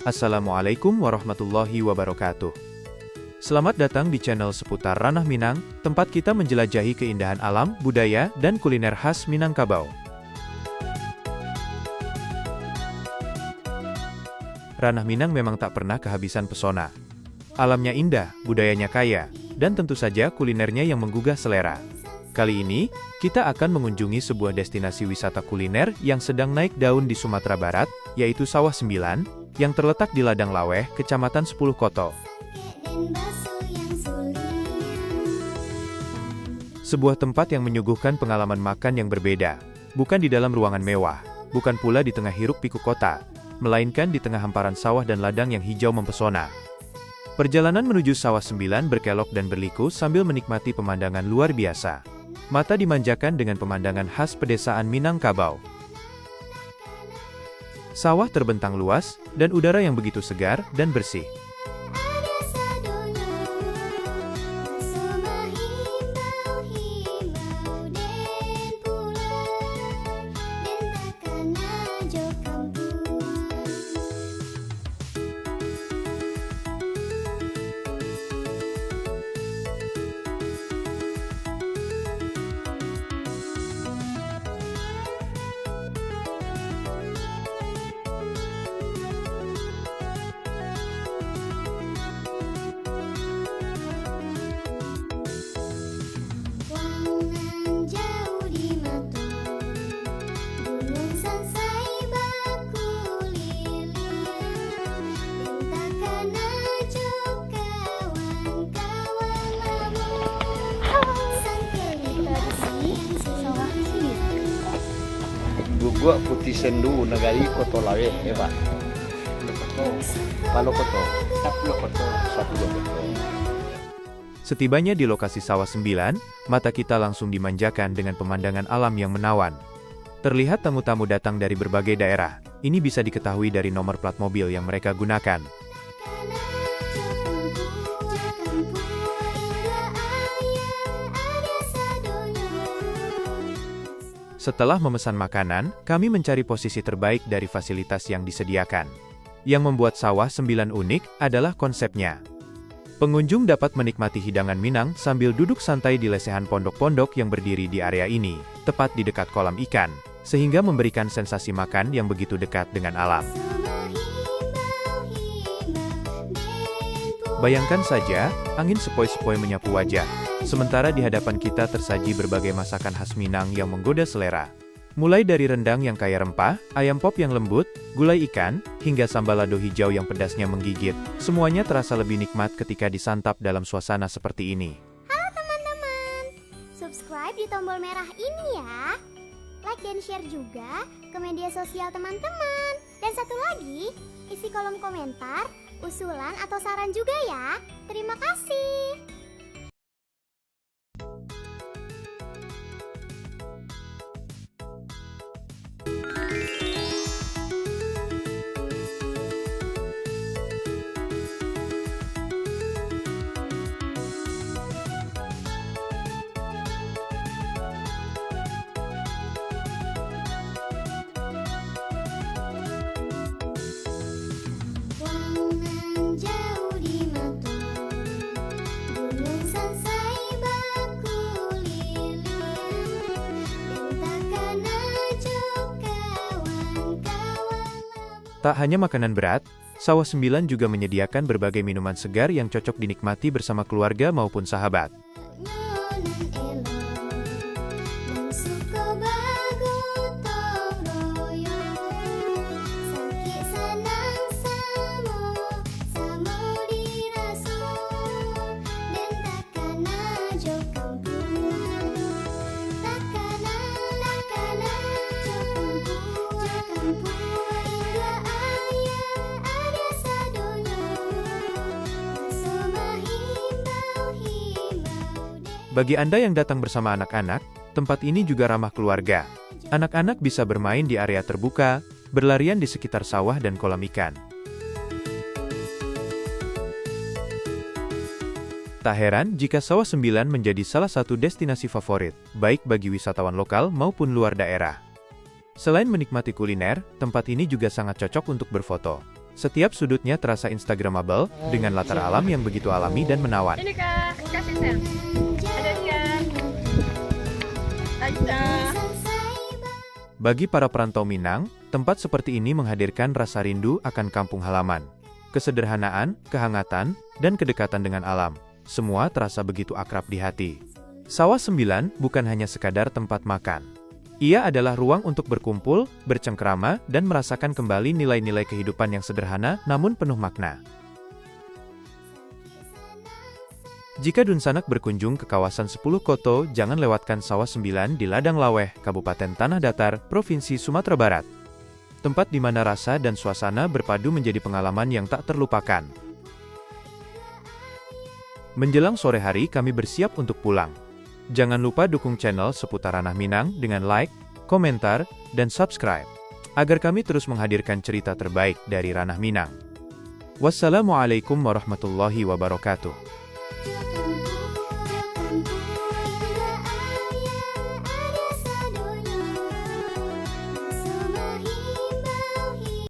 Assalamualaikum warahmatullahi wabarakatuh. Selamat datang di channel seputar Ranah Minang, tempat kita menjelajahi keindahan alam, budaya, dan kuliner khas Minangkabau. Ranah Minang memang tak pernah kehabisan pesona. Alamnya indah, budayanya kaya, dan tentu saja kulinernya yang menggugah selera. Kali ini, kita akan mengunjungi sebuah destinasi wisata kuliner yang sedang naik daun di Sumatera Barat, yaitu Sawah 9, yang terletak di Ladang Laweh, Kecamatan 10 Koto. Sebuah tempat yang menyuguhkan pengalaman makan yang berbeda, bukan di dalam ruangan mewah, bukan pula di tengah hiruk-pikuk kota, melainkan di tengah hamparan sawah dan ladang yang hijau mempesona. Perjalanan menuju Sawah 9 berkelok dan berliku sambil menikmati pemandangan luar biasa. Mata dimanjakan dengan pemandangan khas pedesaan Minangkabau. Sawah terbentang luas, dan udara yang begitu segar dan bersih. Gugua putih sendu negari Koto Laweh Pak. Palo Koto, Saplo Koto. Setibanya di lokasi Sawah 9, mata kita langsung dimanjakan dengan pemandangan alam yang menawan. Terlihat tamu-tamu datang dari berbagai daerah. Ini bisa diketahui dari nomor plat mobil yang mereka gunakan. Setelah memesan makanan, kami mencari posisi terbaik dari fasilitas yang disediakan. Yang membuat Sawah 9 unik adalah konsepnya. Pengunjung dapat menikmati hidangan Minang sambil duduk santai di lesehan pondok-pondok yang berdiri di area ini, tepat di dekat kolam ikan, sehingga memberikan sensasi makan yang begitu dekat dengan alam. Bayangkan saja, angin sepoi-sepoi menyapu wajah. Sementara di hadapan kita tersaji berbagai masakan khas Minang yang menggoda selera. Mulai dari rendang yang kaya rempah, ayam pop yang lembut, gulai ikan, hingga sambal lado hijau yang pedasnya menggigit. Semuanya terasa lebih nikmat ketika disantap dalam suasana seperti ini. Halo teman-teman, subscribe di tombol merah ini ya. Like dan share juga ke media sosial teman-teman. Dan satu lagi, isi kolom komentar, usulan atau saran juga ya. Terima kasih. Tak hanya makanan berat, Sawah 9 juga menyediakan berbagai minuman segar yang cocok dinikmati bersama keluarga maupun sahabat. Bagi Anda yang datang bersama anak-anak, tempat ini juga ramah keluarga. Anak-anak bisa bermain di area terbuka, berlarian di sekitar sawah dan kolam ikan. Tak heran jika Sawah 9 menjadi salah satu destinasi favorit, baik bagi wisatawan lokal maupun luar daerah. Selain menikmati kuliner, tempat ini juga sangat cocok untuk berfoto. Setiap sudutnya terasa instagramable, dengan latar alam yang begitu alami dan menawan. Ini Kak, kasih sen. Ada kan? Ada. Bagi para perantau Minang, tempat seperti ini menghadirkan rasa rindu akan kampung halaman. Kesederhanaan, kehangatan, dan kedekatan dengan alam. Semua terasa begitu akrab di hati. Sawah 9 bukan hanya sekadar tempat makan. Ia adalah ruang untuk berkumpul, bercengkrama, dan merasakan kembali nilai-nilai kehidupan yang sederhana namun penuh makna. Jika Dunsanak berkunjung ke kawasan 10 Koto, jangan lewatkan Sawah 9 di Ladang Laweh, Kabupaten Tanah Datar, Provinsi Sumatera Barat. Tempat di mana rasa dan suasana berpadu menjadi pengalaman yang tak terlupakan. Menjelang sore hari kami bersiap untuk pulang. Jangan lupa dukung channel seputar Ranah Minang dengan like, komentar, dan subscribe, agar kami terus menghadirkan cerita terbaik dari Ranah Minang. Wassalamualaikum warahmatullahi wabarakatuh.